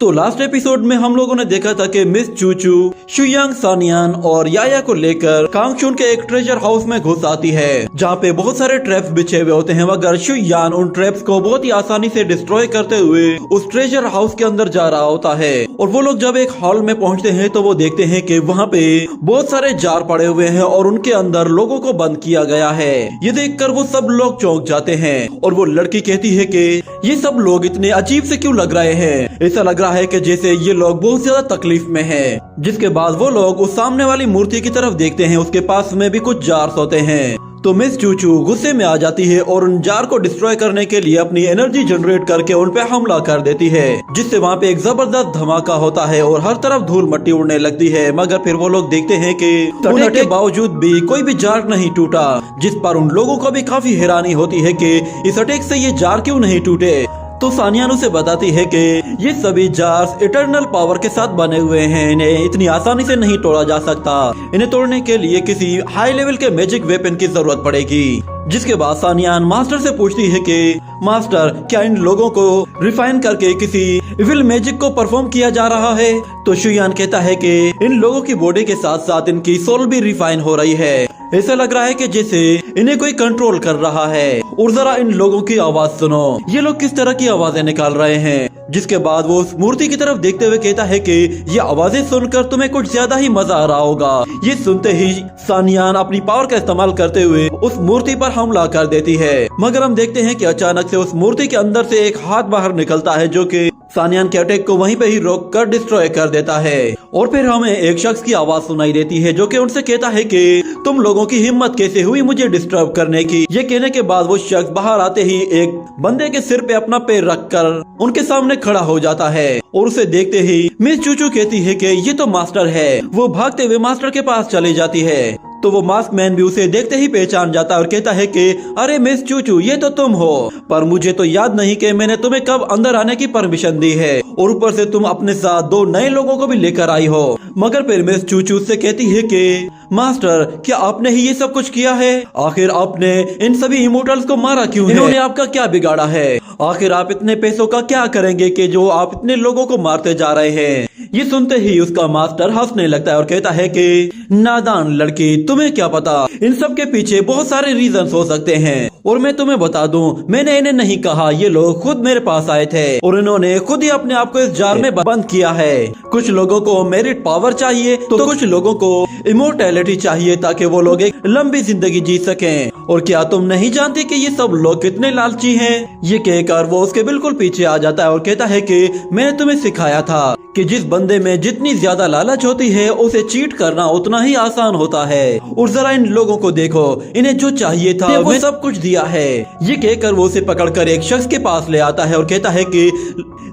तो last episode में हम लोगों ने देखा था कि मिस चूचू शुयांग, सानियान और याया को लेकर कांगचुन के एक ट्रेजर हाउस में घुस आती है, जहाँ पे बहुत सारे ट्रैप्स बिछे हुए होते हैं, मगर शुयान उन ट्रैप्स को बहुत ही आसानी से डिस्ट्रॉय करते हुए उस ट्रेजर हाउस के अंदर जा रहा होता है। और वो लोग जब एक हॉल में पहुँचते हैं तो वो देखते हैं कि वहाँ पे बहुत सारे जार पड़े हुए हैं और उनके अंदर लोगों को बंद किया गया है। ये देखकर वो सब लोग चौंक जाते हैं और वो लड़की कहती है कि ये सब लोग इतने अजीब से क्यों लग रहे हैं, ऐसा लग रहा है कि जैसे ये लोग बहुत ज्यादा तकलीफ में हैं। जिसके बाद वो लोग उस सामने वाली मूर्ति की तरफ देखते हैं, उसके पास में भी कुछ जार्स होते हैं। तो मिस चूचू गुस्से में आ जाती है और उन जार को डिस्ट्रॉय करने के लिए अपनी एनर्जी जनरेट करके उन पे हमला कर देती है, जिससे वहाँ पे एक जबरदस्त धमाका होता है और हर तरफ धूल मट्टी उड़ने लगती है। मगर फिर वो लोग देखते हैं कि तोड़ने के बावजूद भी कोई भी जार नहीं टूटा, जिस पर उन लोगों को भी काफी हैरानी होती है कि इस अटैक से ये जार क्यों नहीं टूटे। तो सानियान उसे बताती है कि ये सभी जार्स इटर्नल पावर के साथ बने हुए हैं, इन्हें इतनी आसानी से नहीं तोड़ा जा सकता, इन्हें तोड़ने के लिए किसी हाई लेवल के मैजिक वेपन की जरूरत पड़ेगी। जिसके बाद सानियान मास्टर से पूछती है कि मास्टर, क्या इन लोगों को रिफाइन करके किसी इविल मैजिक को परफॉर्म किया जा रहा है? तो शुयान कहता है कि इन लोगों की बॉडी के साथ साथ इनकी सोल भी रिफाइन हो रही है, ऐसा लग रहा है कि जैसे इन्हें कोई कंट्रोल कर रहा है। और जरा इन लोगों की आवाज सुनो, ये लोग किस तरह की आवाजें निकाल रहे हैं। जिसके बाद वो उस मूर्ति की तरफ देखते हुए कहता है कि ये आवाजें सुनकर तुम्हें कुछ ज्यादा ही मजा आ रहा होगा। ये सुनते ही सानियान अपनी पावर का इस्तेमाल करते हुए उस मूर्ति पर हमला कर देती है, मगर हम देखते हैं कि अचानक से उस मूर्ति के अंदर से एक हाथ बाहर निकलता है, जो कि सानियान के अटैक को वहीं पे ही रोक कर डिस्ट्रॉय कर देता है। और फिर हमें एक शख्स की आवाज सुनाई देती है, जो कि उनसे कहता है कि तुम लोगों की हिम्मत कैसे हुई मुझे डिस्टर्ब करने की। ये कहने के बाद वो शख्स बाहर आते ही एक बंदे के सिर पे अपना पैर रखकर उनके सामने खड़ा हो जाता है। और उसे देखते ही मिस चूचू कहती है कि ये तो मास्टर है। वो भागते हुए मास्टर के पास चली जाती है, तो वो मास्क मैन भी उसे देखते ही पहचान जाता है और कहता है कि अरे मिस चूचू, ये तो तुम हो, पर मुझे तो याद नहीं कि मैंने तुम्हें कब अंदर आने की परमिशन दी है, और ऊपर से तुम अपने साथ 2 नए लोगों को भी लेकर आई हो। मगर फिर मिस चूचू से कहती है कि मास्टर, क्या आपने ही ये सब कुछ किया है? आखिर आपने इन सभी इमोर्टल्स को मारा क्यों है? इन्होंने आपका क्या बिगाड़ा है? आखिर आप इतने पैसों का क्या करेंगे कि जो आप इतने लोगों को मारते जा रहे हैं? ये सुनते ही उसका मास्टर हंसने लगता है और कहता है कि नादान लड़की, तुम्हें क्या पता, इन सब के पीछे बहुत सारे रीजंस हो सकते हैं। और मैं तुम्हें बता दूं, मैंने इन्हें नहीं कहा, ये लोग खुद मेरे पास आए थे और इन्होंने खुद ही अपने आप को इस जार में बंद किया है। कुछ लोगों को मेरिट पावर चाहिए तो कुछ लोगों को इमोर्टैलिटी चाहिए, ताकि वो लोग एक लंबी जिंदगी जी सकें। और क्या तुम नहीं जानते कि ये सब लोग कितने लालची हैं? ये कहकर वो उसके बिल्कुल पीछे आ जाता है और कहता है कि मैंने तुम्हें सिखाया था कि जिस बंदे में जितनी ज्यादा लालच होती है उसे चीट करना उतना ही आसान होता है। और जरा इन लोगों को देखो, इन्हें जो चाहिए था वो सब कुछ दिया है। ये कहकर वो उसे पकड़कर एक शख्स के पास ले आता है और कहता है कि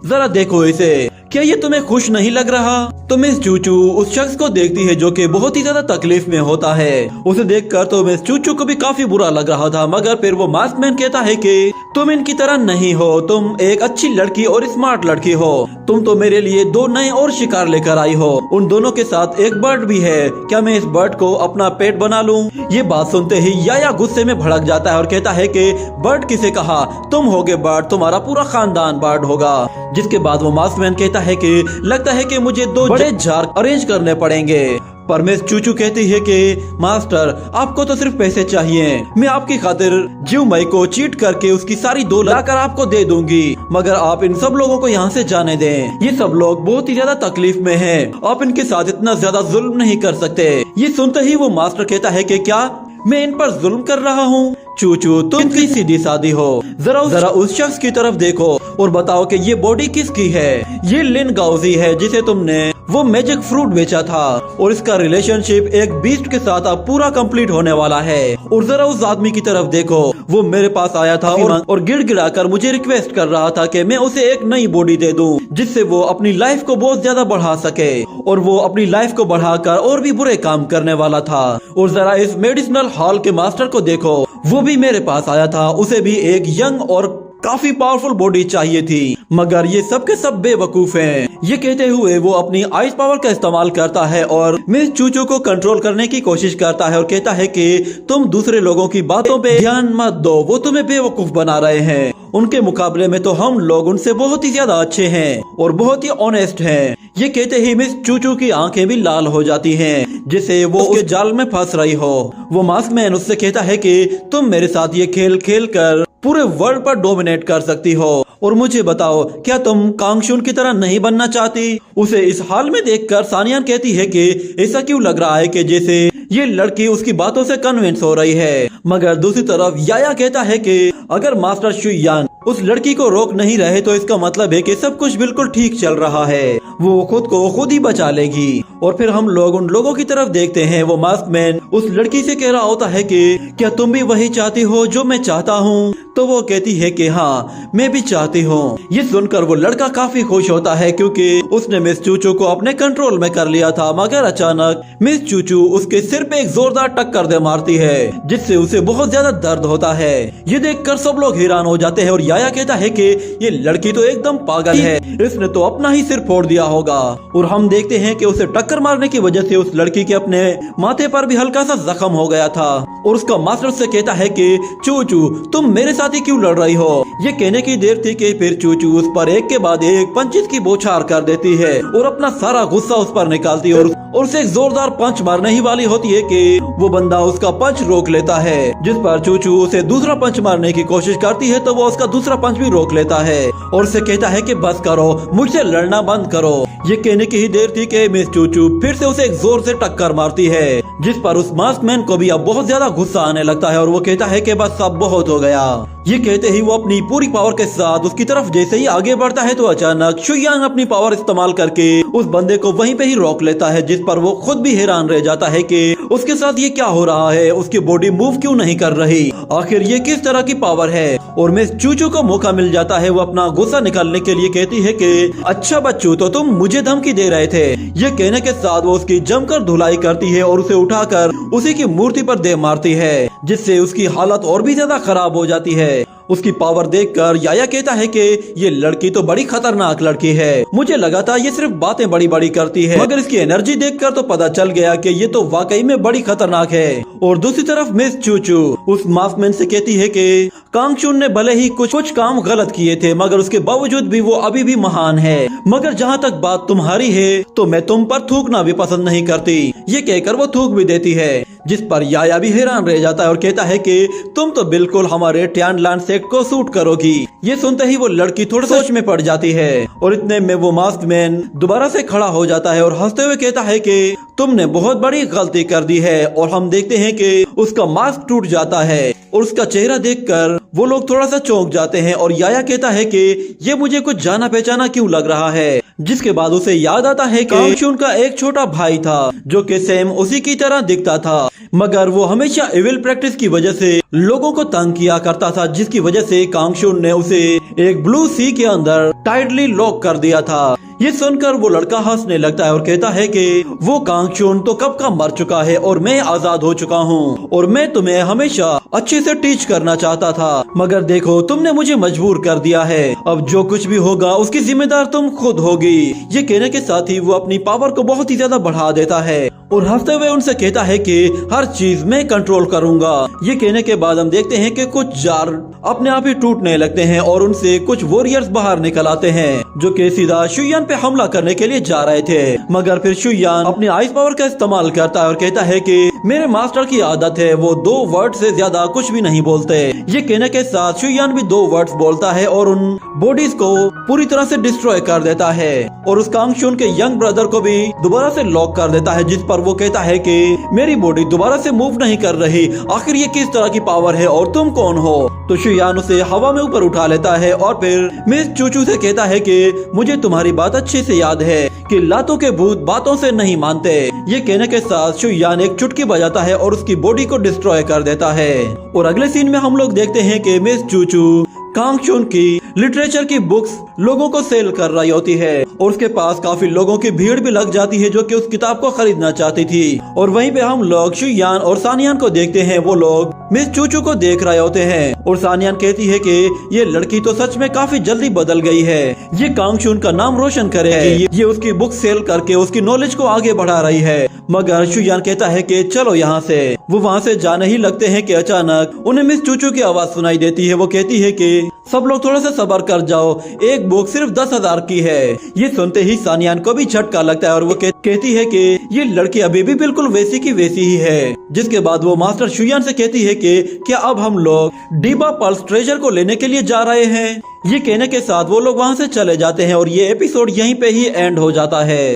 जरा देखो इसे, क्या ये तुम्हें खुश नहीं लग रहा? तो मिस चूचू उस शख्स को देखती है जो कि बहुत ही ज्यादा तकलीफ में होता है। उसे देखकर तो मिस चूचू को भी काफी बुरा लग रहा था, मगर फिर वो मास्क मैन कहता है कि तुम इनकी तरह नहीं हो, तुम एक अच्छी लड़की और स्मार्ट लड़की हो। तुम तो मेरे लिए 2 नए और शिकार लेकर आई हो, उन दोनों के साथ एक बर्ड भी है। क्या मैं इस बर्ड को अपना पेट बना लूं? ये बात सुनते ही याया गुस्से में भड़क जाता है और कहता है कि बर्ड किसे कहा? तुम होगे बर्ड, तुम्हारा पूरा खानदान बर्ड होगा। जिसके बाद वो मास्क मैन कहता है कि लगता है कि मुझे 2 बड़े जार अरेंज करने पड़ेंगे। पर मिस चूचू कहती है कि मास्टर, आपको तो सिर्फ पैसे चाहिए, मैं आपकी खातिर जीवमई को चीट करके उसकी सारी दौलत लाकर आपको दे दूंगी, मगर आप इन सब लोगों को यहाँ से जाने दें। ये सब लोग बहुत ही ज्यादा तकलीफ में हैं, आप इनके साथ इतना ज्यादा जुल्म नहीं कर सकते। ये सुनते ही वो मास्टर कहता है कि क्या मैं इन पर जुल्म कर रहा हूँ? चूचू, तुम की सीधी सादी हो, जरा उस शख्स की तरफ देखो और बताओ कि ये बॉडी किसकी है? ये लिन गाउजी है, जिसे तुमने वो मैजिक फ्रूट बेचा था, और इसका रिलेशनशिप एक बीस्ट के साथ अब पूरा कंप्लीट होने वाला है। और जरा उस आदमी की तरफ देखो, वो मेरे पास आया था और गिड़गिड़ाकर मुझे रिक्वेस्ट कर रहा था कि मैं उसे एक नई बॉडी दे दूं, जिससे वो अपनी लाइफ को बहुत ज्यादा बढ़ा सके। और वो अपनी लाइफ को बढ़ाकर और भी बुरे काम करने वाला था। और जरा इस मेडिसिनल हॉल के मास्टर को देखो, वो भी मेरे पास आया था, उसे भी एक यंग और काफी पावरफुल बॉडी चाहिए थी, मगर ये सब के सब बेवकूफ हैं। ये कहते हुए वो अपनी आइस पावर का इस्तेमाल करता है और मिस चूचू को कंट्रोल करने की कोशिश करता है और कहता है कि तुम दूसरे लोगों की बातों पे ध्यान मत दो, वो तुम्हें बेवकूफ बना रहे हैं। उनके मुकाबले में तो हम लोग उनसे बहुत ही ज्यादा अच्छे हैं और बहुत ही ऑनेस्ट हैं। ये कहते ही मिस चूचू की आंखें भी लाल हो जाती हैं, जिससे वो उसके जाल में फंस रही हो। वो मास्क मैन उससे कहता है कि तुम मेरे साथ ये खेल खेल कर पूरे वर्ल्ड पर डोमिनेट कर सकती हो, और मुझे बताओ क्या तुम कांगशुन की तरह नहीं बनना चाहती। उसे इस हाल में देखकर सानियान कहती है कि ऐसा क्यों लग रहा है कि जैसे ये लड़की उसकी बातों से कन्विंस हो रही है। मगर दूसरी तरफ याया कहता है कि अगर मास्टर शुयान उस लड़की को रोक नहीं रहे तो इसका मतलब है कि सब कुछ बिल्कुल ठीक चल रहा है, वो खुद को खुद ही बचा लेगी। और फिर हम लोग उन लोगों की तरफ देखते हैं। वो मास्क मैन उस लड़की से कह रहा होता है कि क्या तुम भी वही चाहती हो जो मैं चाहता हूँ। तो वो कहती है कि हाँ मैं भी चाहती हूँ। ये सुनकर वो लड़का काफी खुश होता है क्योंकि उसने मिस चूचू को अपने कंट्रोल में कर लिया था। मगर अचानक मिस चूचू उसके सिर पे एक जोरदार टक्कर दे मारती है, जिससे उसे बहुत ज्यादा दर्द होता है। ये देखकर सब लोग हैरान हो जाते हैं और याया कहता है कि ये लड़की तो एकदम पागल है, इसने तो अपना ही सिर फोड़ दिया होगा। और हम देखते हैं कि उसे टक्कर मारने की वजह से उस लड़की के अपने माथे पर भी हल्का सा जख्म हो गया था। और उसका मास्टर से कहता है कि चूचू तुम मेरे साथ ही क्यों लड़ रही हो। ये कहने की देर थी कि फिर चूचू उस पर एक के बाद एक पंचेस की बौछार कर देती है और अपना सारा गुस्सा उस पर निकालती है और उसे एक जोरदार पंच मारने ही वाली होती है कि वो बंदा उसका पंच रोक लेता है, जिस पर चूचू उसे दूसरा पंच मारने की कोशिश करती है तो वो उसका दूसरा पंच भी रोक लेता है और उसे कहता है कि बस करो, मुझसे लड़ना बंद करो। ये कहने की ही देर थी कि मिस चूचू फिर से उसे एक जोर से टक्कर मारती है, जिस पर उस मास्क मैन को भी अब बहुत ज्यादा गुस्सा आने लगता है और वो कहता है कि बस अब बहुत हो गया। ये कहते ही वो अपनी पूरी पावर के साथ उसकी तरफ जैसे ही आगे बढ़ता है तो अचानक शुयान अपनी पावर इस्तेमाल करके उस बंदे को वहीं पे ही रोक लेता है, जिस पर वो खुद भी हैरान रह जाता है कि उसके साथ ये क्या हो रहा है, उसकी बॉडी मूव क्यों नहीं कर रही, आखिर ये किस तरह की पावर है। और मिस चूचू को मौका मिल जाता है, वो अपना गुस्सा निकालने के लिए कहती है कि अच्छा बच्चू तो तुम मुझे धमकी दे रहे थे। ये कहने के साथ वो उसकी जमकर धुलाई करती है और उसे उठाकर उसी की मूर्ति पर दे मारती है, जिससे उसकी हालत और भी ज्यादा खराब हो जाती है। उसकी पावर देखकर याया कहता है कि ये लड़की तो बड़ी खतरनाक लड़की है, मुझे लगा था ये सिर्फ बातें बड़ी बड़ी करती है, मगर इसकी एनर्जी देखकर तो पता चल गया कि ये तो वाकई में बड़ी खतरनाक है। और दूसरी तरफ मिस चूचू उस मास्कमैन से कहती है कि कांगशुन ने भले ही कुछ काम गलत किए थे, मगर उसके बावजूद भी वो अभी भी महान है। मगर जहाँ तक बात तुम्हारी है तो मैं तुम पर थूकना भी पसंद नहीं करती। ये कहकर वो थूक भी देती है, जिस पर याया भी हैरान रह जाता है और कहता है कि तुम तो बिल्कुल हमारे ट्यानलान सेक्ट को सूट करोगी। ये सुनते ही वो लड़की थोड़ी सोच में पड़ जाती है और इतने में वो मास्क मैन दोबारा से खड़ा हो जाता है और हंसते हुए कहता है कि तुमने बहुत बड़ी गलती कर दी है। और हम देखते हैं कि उसका मास्क टूट जाता है और उसका चेहरा देखकर वो लोग थोड़ा सा चौंक जाते हैं और याया कहता है कि ये मुझे कुछ जाना पहचाना क्यों लग रहा है। जिसके बाद उसे याद आता है कि कांगशुन का एक छोटा भाई था जो कि सेम उसी की तरह दिखता था, मगर वो हमेशा इविल प्रैक्टिस की वजह से लोगों को तंग किया करता था, जिसकी वजह से कांगशुन ने उसे एक ब्लू सी के अंदर टाइटली लॉक कर दिया था। ये सुनकर वो लड़का हंसने लगता है और कहता है कि वो कांगशुन तो कब का मर चुका है और मैं आजाद हो चुका हूँ और मैं तुम्हें हमेशा अच्छे से टीच करना चाहता था, मगर देखो तुमने मुझे मजबूर कर दिया है। अब जो कुछ भी होगा उसकी जिम्मेदार तुम खुद होगी। ये कहने के साथ ही वो अपनी पावर को बहुत ही ज्यादा बढ़ा देता है और हंसते हुए उनसे कहता है कि हर चीज मैं कंट्रोल करूंगा। ये कहने के बाद हम देखते हैं कि कुछ जार अपने आप ही टूटने लगते हैं और उनसे कुछ वॉरियर्स बाहर निकल आते हैं जो कि सीधा शुयान पे हमला करने के लिए जा रहे थे। मगर फिर शुयान अपनी आइस पावर का इस्तेमाल करता है और कहता है कि मेरे मास्टर की आदत है वो 2 वर्ड से ज्यादा कुछ भी नहीं बोलते। ये कहने के साथ शुयान भी 2 वर्ड्स बोलता है और उन बॉडीज को पूरी तरह से डिस्ट्रॉय कर देता है और उस कांगशुन के यंग ब्रदर को भी दोबारा से लॉक कर देता है, जिस पर वो कहता है कि मेरी बॉडी दोबारा से मूव नहीं कर रही, आखिर ये किस तरह की पावर है और तुम कौन हो। तो शुयान उसे हवा में ऊपर उठा लेता है और फिर मिस चूचू से कहता है कि मुझे तुम्हारी बात अच्छे से याद है कि लातों के भूत बातों से नहीं मानते। ये कहने के साथ शुयान एक चुटकी बजाता है और उसकी बॉडी को डिस्ट्रॉय कर देता है। और अगले सीन में हम लोग देखते हैं कि मिस चूचू कांगशुन की लिटरेचर की बुक्स लोगों को सेल कर रही होती है और उसके पास काफी लोगों की भीड़ भी लग जाती है जो कि उस किताब को खरीदना चाहती थी। और वहीं पे हम लोग शुयान और सानियान को देखते हैं। वो लोग मिस चूचू को देख रहे होते हैं और सानियान कहती है कि ये लड़की तो सच में काफी जल्दी बदल गई है, ये कांगशून का नाम रोशन करेगी, ये उसकी बुक सेल करके उसकी नॉलेज को आगे बढ़ा रही है। मगर शुयान कहता है कि चलो यहाँ से। वो वहाँ से जाने ही लगते हैं कि अचानक उन्हें मिस चूचू की आवाज सुनाई देती है। वो कहती है कि सब लोग थोड़ा सा सब्र कर जाओ, एक बुक सिर्फ 10,000 की है। ये सुनते ही सानियान को भी झटका लगता है और वो कहती है कि ये लड़की अभी भी बिल्कुल वैसी की वैसी ही है। जिसके बाद वो मास्टर शुयान से कहती है कि क्या अब हम लोग डीबा पर्ल्स ट्रेजर को लेने के लिए जा रहे हैं। ये कहने के साथ वो लोग वहाँ से चले जाते हैं और ये एपिसोड यहीं पे ही एंड हो जाता है।